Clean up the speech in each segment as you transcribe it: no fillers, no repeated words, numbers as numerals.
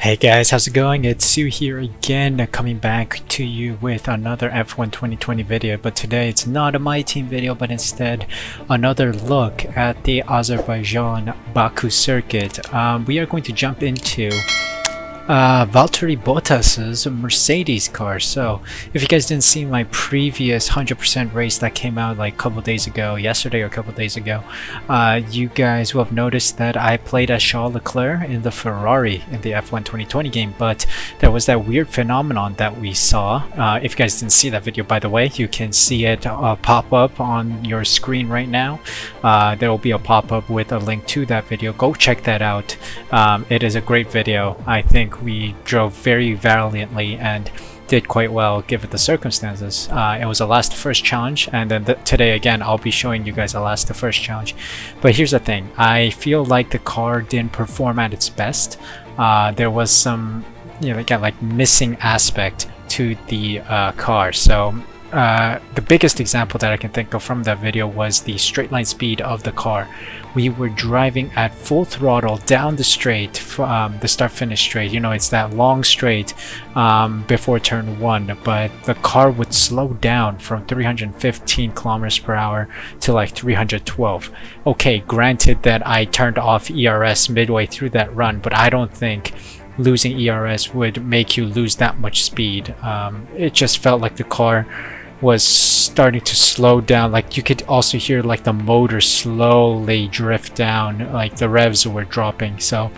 Hey guys, how's it going? It's Sue here again, coming back to you with another F1 2020 video, but today it's not a My Team video, but instead another look at the Azerbaijan Baku circuit. We are going to jump into Valtteri Bottas's Mercedes car. So if you guys didn't see my previous 100% race that came out like a couple days ago, yesterday or a couple days ago, you guys will have noticed that I played as Charles Leclerc in the Ferrari in the F1 2020 game, but there was that weird phenomenon that we saw. If you guys didn't see that video, by the way, you can see it pop up on your screen right now. There will be a pop-up with a link to that video. Go check that out. It is a great video. I think we drove very valiantly and did quite well given the circumstances. It was a last to first challenge, and then today again I'll be showing you guys a last to first challenge. But here's the thing, I feel like the car didn't perform at its best. There was some, again, like missing aspect to the car. So the biggest example that I can think of from that video was the straight line speed of the car. We were driving at full throttle down the straight from the start finish straight. It's that long straight before turn 1, but the car would slow down from 315 kilometers per hour to like 312. Okay, granted that I turned off ERS midway through that run, but I don't think losing ERS would make you lose that much speed. It just felt like the car was starting to slow down. Like you could also hear like the motor slowly drift down, like the revs were dropping. So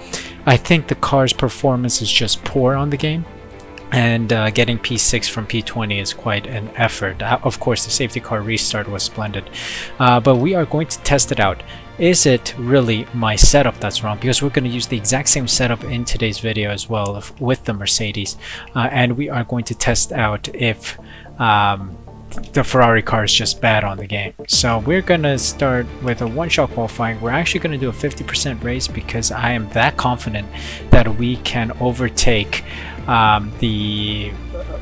I think the car's performance is just poor on the game, and getting P6 from P20 is quite an effort. Of course, the safety car restart was splendid, but we are going to test it out. Is it really my setup that's wrong? Because we're going to use the exact same setup in today's video as well with the Mercedes, and we are going to test out if the Ferrari car is just bad on the game. So we're going to start with a one-shot qualifying. We're actually going to do a 50% race because I am that confident that we can overtake the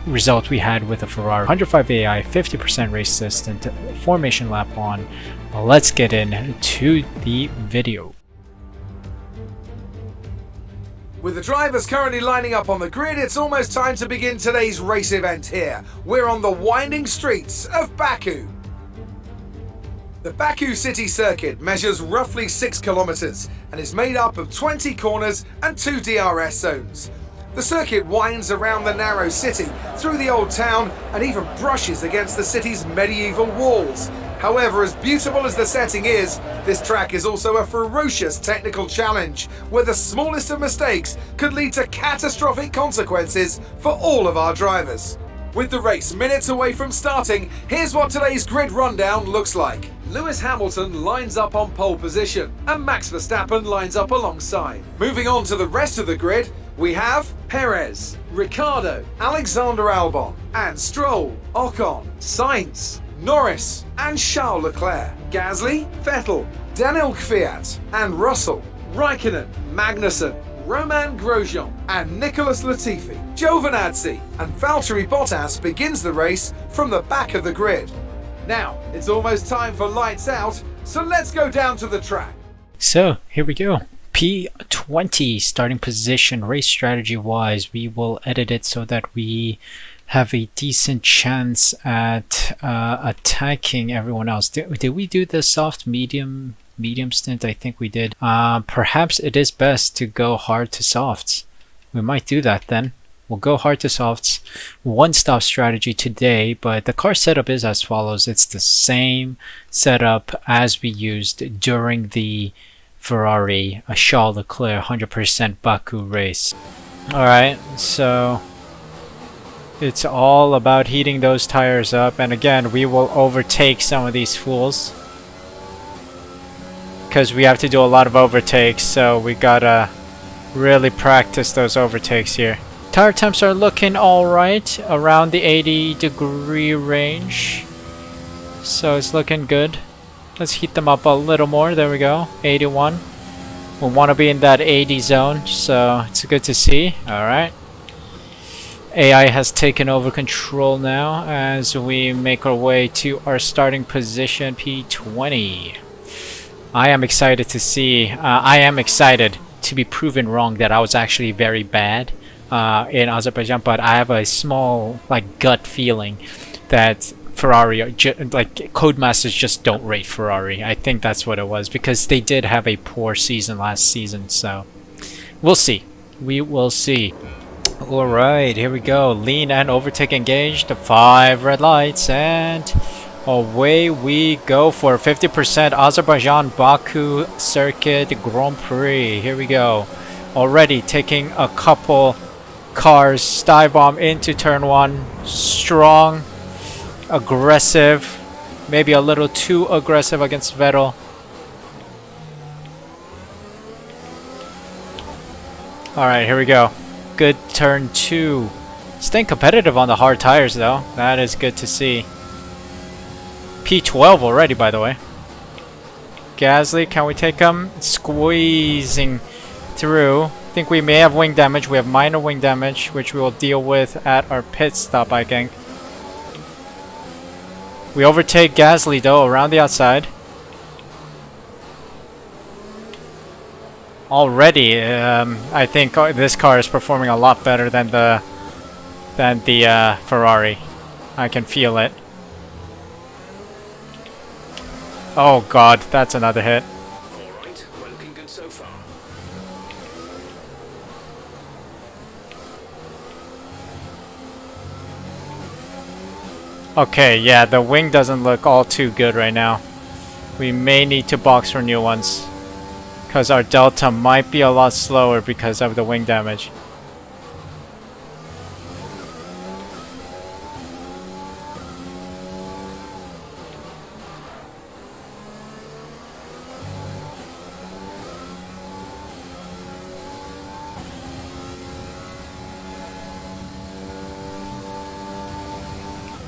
result we had with the Ferrari. 105 AI, 50% race assistant, formation lap on. Let's get into the video. With the drivers currently lining up on the grid, it's almost time to begin today's race event here. We're on the winding streets of Baku. The Baku city circuit measures roughly 6 kilometers and is made up of 20 corners and 2 DRS zones. The circuit winds around the narrow city, through the old town, and even brushes against the city's medieval walls. However, as beautiful as the setting is, this track is also a ferocious technical challenge, where the smallest of mistakes could lead to catastrophic consequences for all of our drivers. With the race minutes away from starting, here's what today's grid rundown looks like. Lewis Hamilton lines up on pole position, and Max Verstappen lines up alongside. Moving on to the rest of the grid, we have Perez, Ricciardo, Alexander Albon, and Stroll, Ocon, Sainz, Norris, and Charles Leclerc, Gasly, Vettel, Daniel Kvyat, and Russell, Raikkonen, Magnussen, Romain Grosjean, and Nicholas Latifi. Giovinazzi and Valtteri Bottas begins the race from the back of the grid. Now, it's almost time for lights out, so let's go down to the track. So, here we go. P20 starting position. Race strategy wise, we will edit it so that we have a decent chance at attacking everyone else. Did we do the soft medium stint? I think we did. Perhaps it is best to go hard to softs. We might do that then. We'll go hard to softs. One stop strategy today, but the car setup is as follows. It's the same setup as we used during the Ferrari Charles Leclerc 100% Baku race. Alright, so it's all about heating those tires up, and again we will overtake some of these fools because we have to do a lot of overtakes, so we gotta really practice those overtakes here. Tire temps are looking alright, around the 80-degree range, so it's looking good. Let's heat them up a little more. There we go, 81. We want to be in that 80 zone, so it's good to see. Alright. AI has taken over control now as we make our way to our starting position, P20. I am excited to see. I am excited to be proven wrong that I was actually very bad in Azerbaijan, but I have a small like gut feeling that Ferrari, like Codemasters, just don't rate Ferrari. I think that's what it was, because they did have a poor season last season. So we'll see. We will see. Alright, here we go. Lean and overtake engaged. 5 red lights, and away we go for 50% Azerbaijan Baku Circuit Grand Prix. Here we go. Already taking a couple cars. Dive bomb into turn 1. Strong, aggressive. Maybe a little too aggressive against Vettel. Alright, here we go. Good turn 2. Staying competitive on the hard tires though. That is good to see. P12 already, by the way. Gasly, can we take him? Squeezing through. I think we may have wing damage. We have minor wing damage, which we will deal with at our pit stop, I think. We overtake Gasly though around the outside. Already, I think this car is performing a lot better than the Ferrari. I can feel it. Oh god, that's another hit. Alright, we're looking good so far. Okay, yeah, the wing doesn't look all too good right now. We may need to box for new ones, because our delta might be a lot slower because of the wing damage.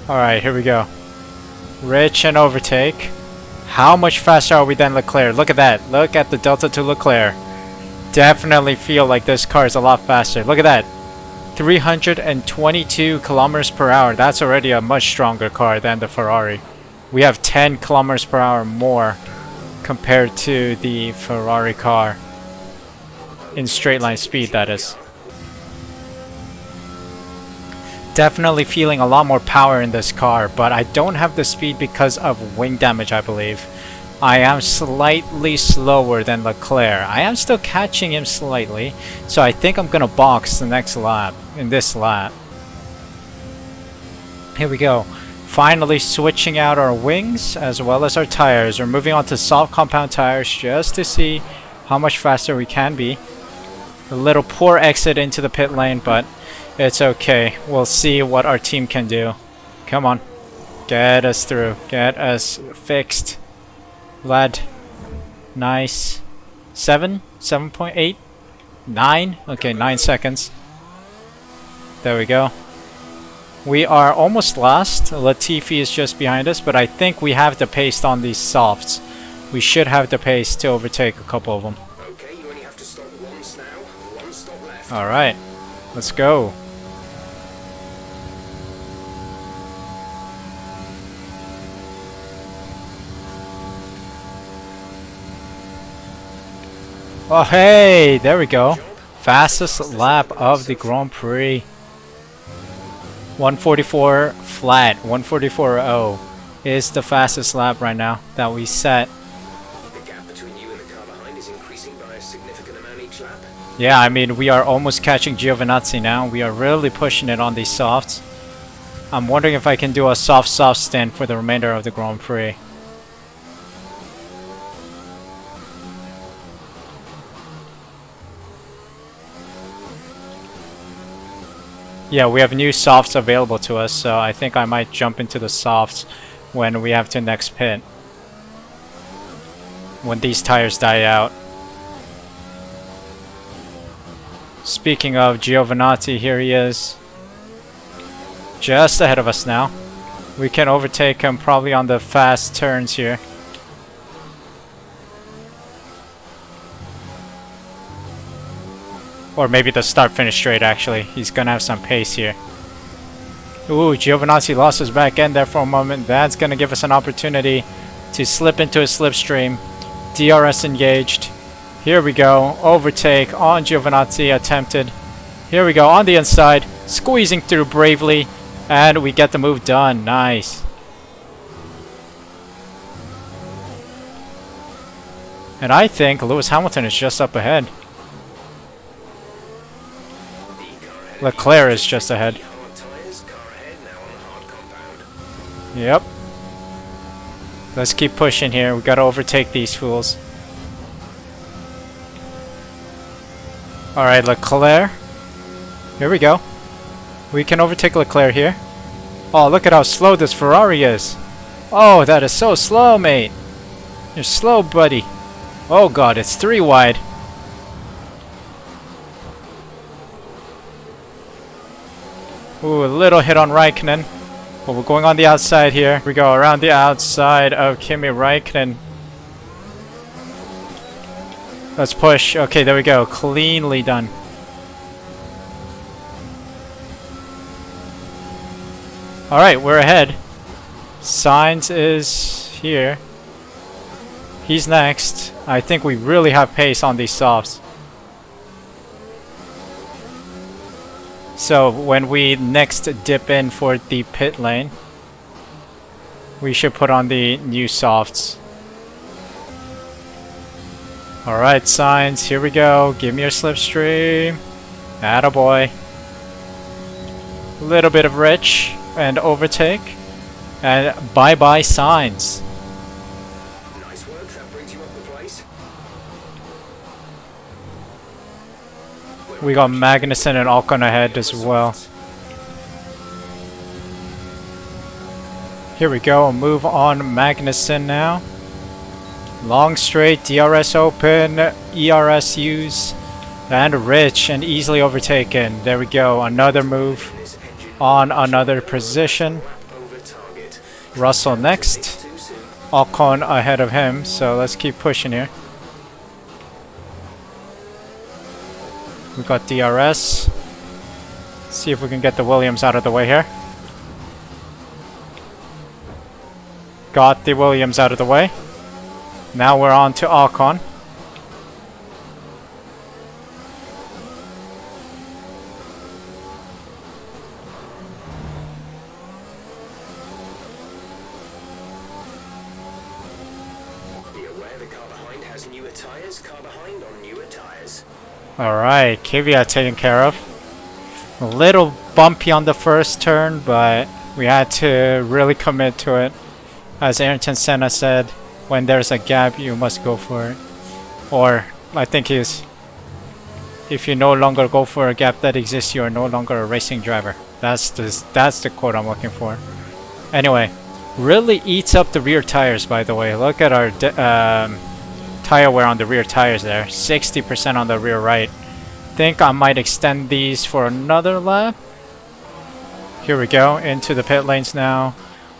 Alright, here we go. Rich and overtake. How much faster are we than Leclerc? Look at that. Look at the delta to Leclerc. Definitely feel like this car is a lot faster. Look at that. 322 kilometers per hour. That's already a much stronger car than the Ferrari. We have 10 kilometers per hour more compared to the Ferrari car. In straight line speed, that is. Definitely feeling a lot more power in this car, but I don't have the speed because of wing damage, I believe. I am slightly slower than Leclerc. I am still catching him slightly, so I think I'm gonna box the next lap, in this lap. Here we go. Finally switching out our wings as well as our tires. We're moving on to soft compound tires just to see how much faster we can be. A little poor exit into the pit lane, but it's okay. We'll see what our team can do. Come on. Get us through. Get us fixed. Vlad. Nice. 7? 7.8? 9? Okay, 9 seconds. There we go. We are almost last. Latifi is just behind us, but I think we have the pace on these softs. We should have the pace to overtake a couple of them. Okay, you only have to stop once now. One stop left. Alright. Let's go. Oh hey, there we go. Fastest lap of the Grand Prix. 144 flat, 144.0 is the fastest lap right now that we set. The gap between you and the car behind is increasing by a significant amount each lap. Yeah, I mean, we are almost catching Giovinazzi now. We are really pushing it on these softs. I'm wondering if I can do a soft stint for the remainder of the Grand Prix. Yeah, we have new softs available to us, so I think I might jump into the softs when we have to next pit. When these tires die out. Speaking of Giovinazzi, here he is. Just ahead of us now. We can overtake him probably on the fast turns here. Or maybe the start-finish straight, actually. He's gonna have some pace here. Ooh, Giovinazzi lost his back end there for a moment. That's gonna give us an opportunity to slip into a slipstream. DRS engaged. Here we go. Overtake on Giovinazzi attempted. Here we go on the inside. Squeezing through bravely. And we get the move done. Nice. And I think Lewis Hamilton is just up ahead. Leclerc is just ahead. Yep. Let's keep pushing here. We gotta overtake these fools. Alright, Leclerc. Here we go. We can overtake Leclerc here. Oh, look at how slow this Ferrari is. Oh, that is so slow, mate. You're slow, buddy. Oh god, it's 3 wide. Ooh, a little hit on Raikkonen. But we're going on the outside here. We go around the outside of Kimi Raikkonen. Let's push. Okay, there we go. Cleanly done. Alright, we're ahead. Sainz is here. He's next. I think we really have pace on these softs. So when we next dip in for the pit lane, we should put on the new softs. Alright, Sainz, here we go. Give me your slipstream. Attaboy. A little bit of rich and overtake. And bye-bye, Sainz. Nice work, that brings you up the place. We got Magnussen and Ocon ahead as well. Here we go, move on Magnussen now. Long straight, DRS open, ERS use, and rich and easily overtaken. There we go, another move on another position. Russell next. Ocon ahead of him, so let's keep pushing here. We got DRS. See if we can get the Williams out of the way here. Got the Williams out of the way. Now we're on to Ocon. Be aware the car behind has newer tires. Car behind on newer tires. Alright, Kvyat taken care of. A little bumpy on the first turn, but we had to really commit to it. As Ayrton Senna said, when there's a gap, you must go for it. Or, I think he's... if you no longer go for a gap that exists, you are no longer a racing driver. That's the quote I'm looking for. Anyway, really eats up the rear tires, by the way. Look at our tire wear on the rear tires there. 60% on the rear right. Think I might extend these for another lap. Here we go, into the pit lanes now.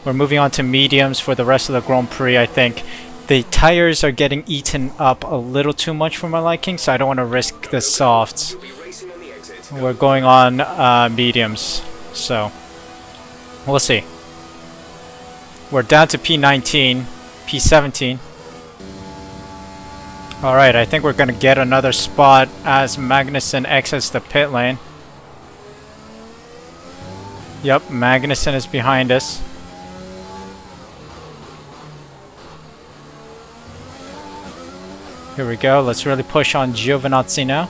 We're moving on to mediums for the rest of the Grand Prix, I think. The tires are getting eaten up a little too much for my liking, so I don't want to risk the softs. We're going on mediums, so we'll see. We're down to P19, P17. Alright, I think we're going to get another spot as Magnussen exits the pit lane. Yep, Magnussen is behind us. Here we go, let's really push on Giovinazzi now.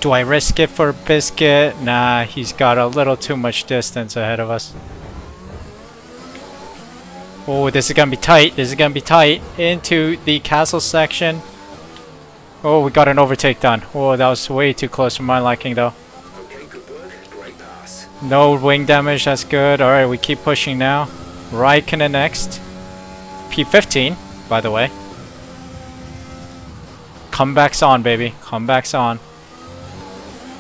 Do I risk it for Biscuit? Nah, he's got a little too much distance ahead of us. Oh, this is gonna be tight, this is gonna be tight. Into the castle section. Oh, we got an overtake done. Oh, that was way too close for my liking though. Okay, good work. Great pass. No wing damage, that's good. Alright, we keep pushing now. Raikkonen next. P15, by the way. Comebacks on, baby. Comebacks on.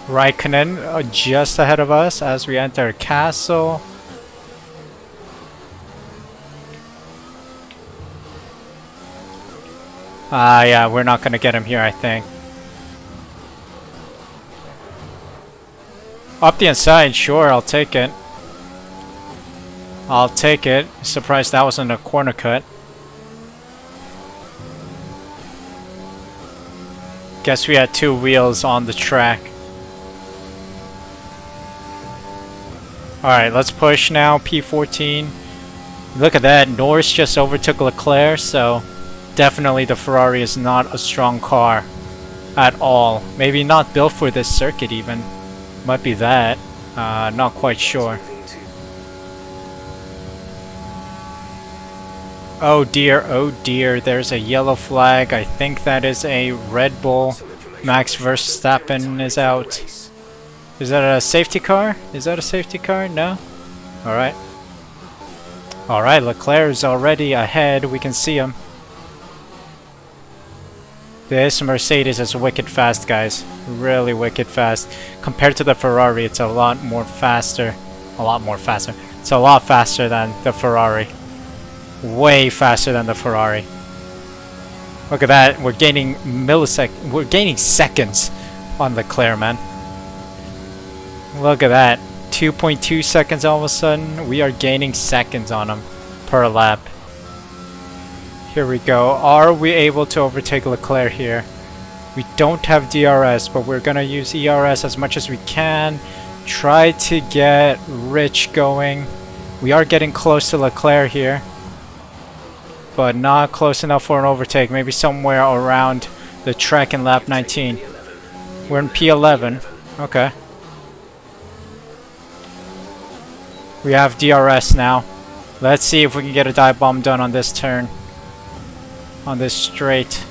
Raikkonen just ahead of us as we enter castle. Yeah, we're not gonna get him here, I think. Up the inside, sure, I'll take it. I'll take it. Surprised that wasn't a corner cut. Guess we had two wheels on the track. Alright, let's push now. P14. Look at that. Norris just overtook Leclerc, so definitely the Ferrari is not a strong car at all. Maybe not built for this circuit even. Might be that. Not quite sure. Oh dear, there's a yellow flag. I think that is a Red Bull. Max Verstappen is out. Is that a safety car? Is that a safety car? No? Alright. Alright, Leclerc is already ahead. We can see him. This Mercedes is wicked fast, guys. Really wicked fast. Compared to the Ferrari, it's a lot more faster. A lot more faster. It's a lot faster than the Ferrari. Way faster than the Ferrari. Look at that. We're gaining we're gaining seconds on Leclerc, man. Look at that. 2.2 seconds all of a sudden. We are gaining seconds on him per lap. Here we go. Are we able to overtake Leclerc here? We don't have DRS, but we're gonna use ERS as much as we can. Try to get Rich going. We are getting close to Leclerc here, but not close enough for an overtake. Maybe somewhere around the track in lap 19. We're in P11. Okay. We have DRS now. Let's see if we can get a dive bomb done on this turn. On this straight.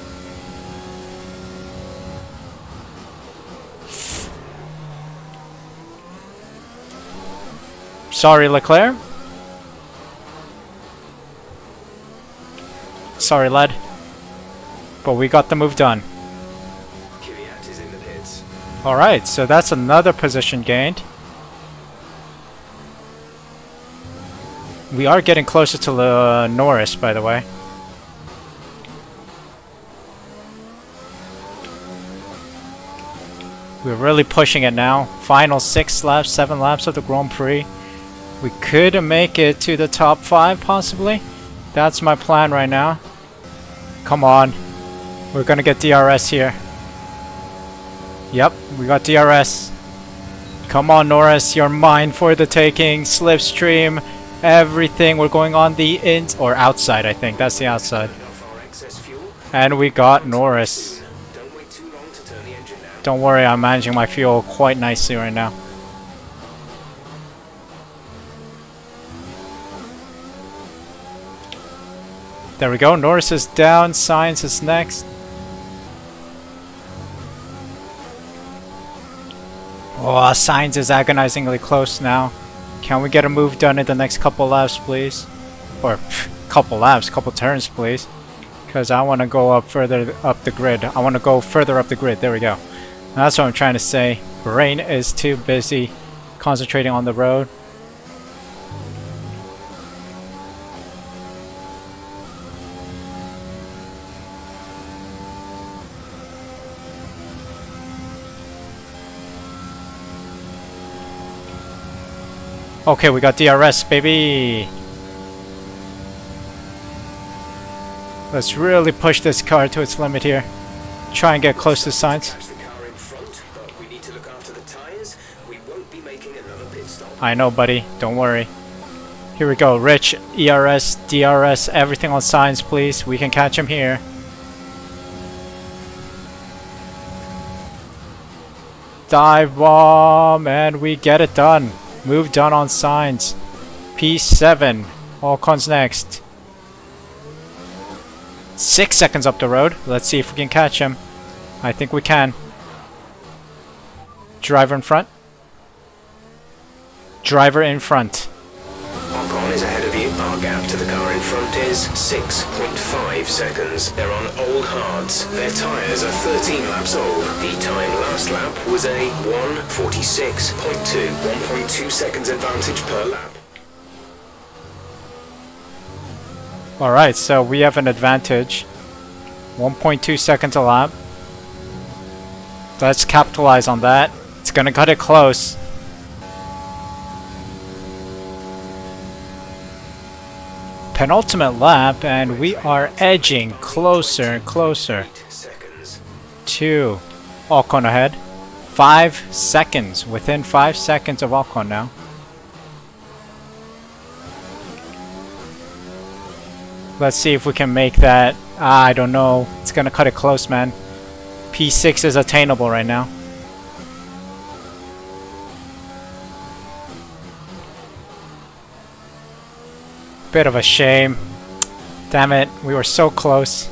Sorry, Leclerc. Sorry, lad. But we got the move done. Alright, so that's another position gained. We are getting closer to Norris, by the way. We're really pushing it now. Final 6 laps, 7 laps of the Grand Prix. We could make it to the top 5, possibly. That's my plan right now. Come on. We're gonna get DRS here. Yep, we got DRS. Come on, Norris. You're mine for the taking. Slipstream. Everything. We're going on the or outside, I think. That's the outside. And we got Norris. Don't worry, I'm managing my fuel quite nicely right now. There we go. Norris is down. Sainz is next. Oh, Sainz is agonizingly close now. Can we get a move done in the next couple laps, please? Or couple laps, couple turns, please. Because I want to go up further up the grid. I want to go further up the grid. There we go. That's what I'm trying to say. Brain is too busy concentrating on the road. Okay, we got DRS, baby. Let's really push this car to its limit here. Try and get close to Sainz. I know, buddy. Don't worry. Here we go. Rich, ERS, DRS, everything on Sainz, please. We can catch him here. Dive bomb, and we get it done. Move done on Sainz. P7. Alcon's next. 6 seconds up the road. Let's see if we can catch him. I think we can. Driver in front. Driver in front. Ocon is ahead of you. Our gap to the car in front is 6.5 seconds. They're on old hards. Their tyres are 13 laps old. The time last lap was a 1:46.2. 1.2 seconds advantage per lap. Alright, so we have an advantage. 1.2 seconds a lap. Let's capitalize on that. It's gonna cut it close. Penultimate lap, and we are edging closer and closer to Ocon ahead. 5 seconds, within 5 seconds of Ocon now. Let's see if we can make that. I don't know. It's gonna cut it close, man. P6 is attainable right now. Bit of a shame. Damn it, we were so close.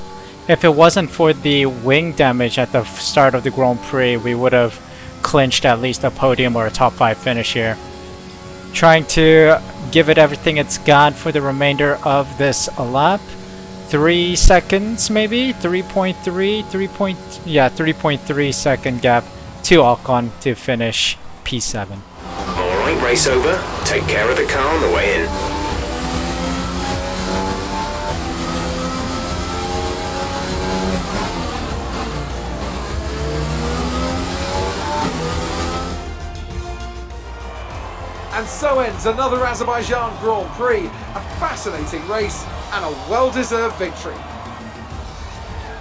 If it wasn't for the wing damage at the start of the Grand Prix, we would have clinched at least a podium or a top 5 finish here. Trying to give it everything it's got for the remainder of this lap. 3 seconds maybe? 3.3? 3.3 second gap to Ocon to finish P7. Alright, race over. Take care of the car on the way in. And so ends another Azerbaijan Grand Prix, a fascinating race and a well-deserved victory.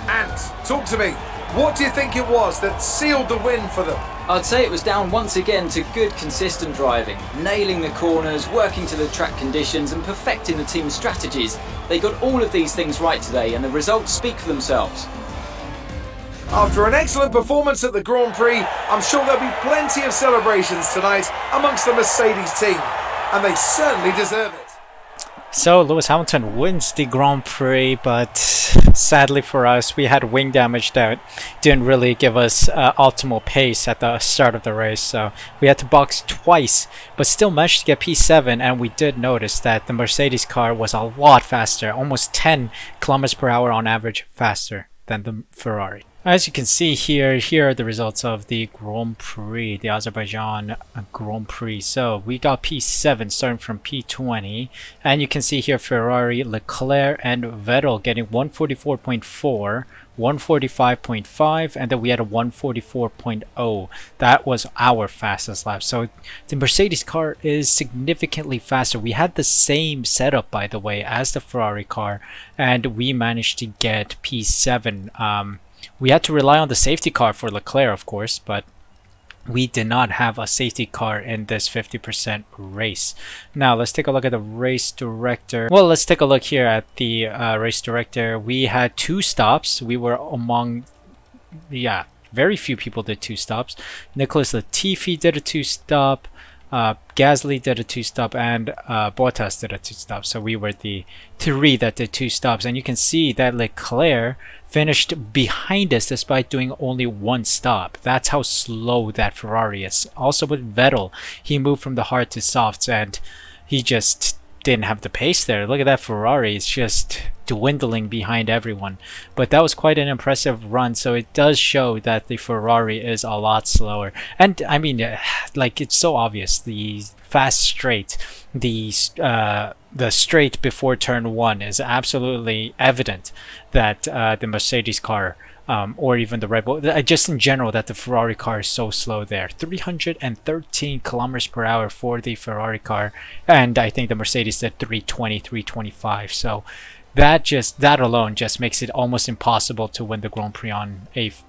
And talk to me, what do you think it was that sealed the win for them? I'd say it was down once again to good consistent driving, nailing the corners, working to the track conditions and perfecting the team's strategies. They got all of these things right today and the results speak for themselves. After an excellent performance at the Grand Prix, I'm sure there'll be plenty of celebrations tonight amongst the Mercedes team, and they certainly deserve it. So Lewis Hamilton wins the Grand Prix, but sadly for us, we had wing damage that didn't really give us optimal pace at the start of the race. So we had to box twice, but still managed to get P7, and we did notice that the Mercedes car was a lot faster, almost 10 kilometers per hour on average faster than the Ferrari. As you can see here are the results of the Grand Prix, the Azerbaijan Grand Prix. So we got P7 starting from P20, and you can see here Ferrari, Leclerc, and Vettel getting 144.4, 145.5, and then we had a 144.0. That was our fastest lap. So the Mercedes car is significantly faster. We had the same setup, by the way, as the Ferrari car, and we managed to get P7. We had to rely on the safety car for Leclerc, of course, but we did not have a safety car in this 50% race. Now, let's take a look at the race director. Well, let's take a look here at the race director. We had 2 stops. We were among, very few people did 2 stops. Nicholas Latifi did a 2-stop. Gasly did a 2-stop, and Bottas did a 2-stop. So we were the 3 that did 2 stops, and you can see that Leclerc finished behind us despite doing only 1 stop. That's how slow that Ferrari is. Also with Vettel, he moved from the hard to softs, and he just didn't have the pace there. Look at that Ferrari, it's just dwindling behind everyone. But that was quite an impressive run, so it does show that the Ferrari is a lot slower. And I mean, like, it's so obvious, the fast straight, the straight before turn 1 is absolutely evident that the Mercedes car or even the Red Bull, just in general, that the Ferrari car is so slow there. 313 kilometers per hour for the Ferrari car, and I think the Mercedes did 320, 325. So that alone just makes it almost impossible to win the Grand Prix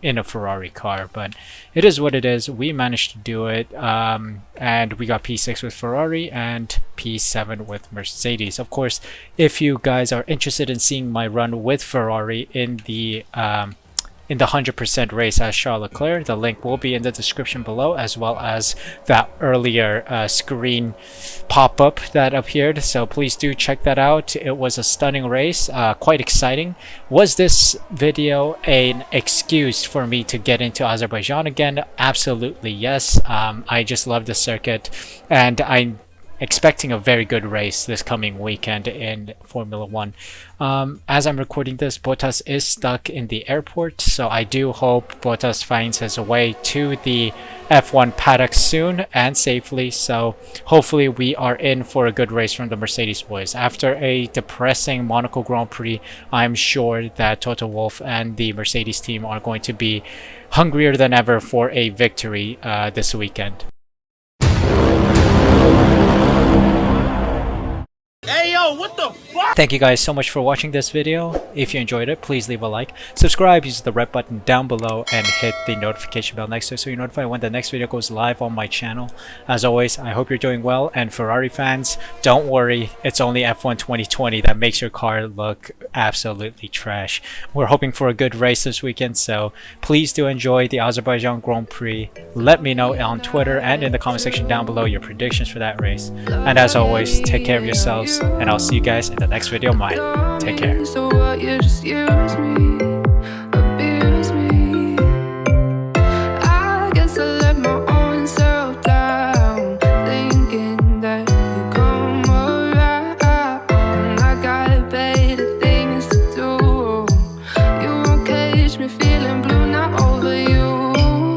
in a Ferrari car. But it is what it is. We managed to do it, and we got P6 with Ferrari and P7 with Mercedes. Of course, if you guys are interested in seeing my run with Ferrari in the 100% race as Charles Leclerc, the link will be in the description below, as well as that earlier screen pop-up that appeared. So please do check that out. It was a stunning race, quite exciting. Was this video an excuse for me to get into Azerbaijan again? Absolutely yes. I just love the circuit, and I'm expecting a very good race this coming weekend in Formula 1. As I'm recording this, Bottas is stuck in the airport, so I do hope Bottas finds his way to the F1 paddock soon and safely. So hopefully we are in for a good race from the Mercedes boys. After a depressing Monaco Grand Prix, I'm sure that Toto Wolff and the Mercedes team are going to be hungrier than ever for a victory this weekend. Hey, yo! Yo, what the fuck? Thank you guys so much for watching this video. If you enjoyed it, please leave a like, subscribe, use the red button down below, and hit the notification bell next to it so you're notified when the next video goes live on my channel. As always, I hope you're doing well, and Ferrari fans, don't worry, it's only F1 2020 that makes your car look absolutely trash. We're hoping for a good race this weekend, so please do enjoy the Azerbaijan Grand Prix. Let me know on Twitter and in the comment section down below your predictions for that race. And as always, take care of yourselves, and I'll see you guys in the next video of mine. Take care. So what, you just use me.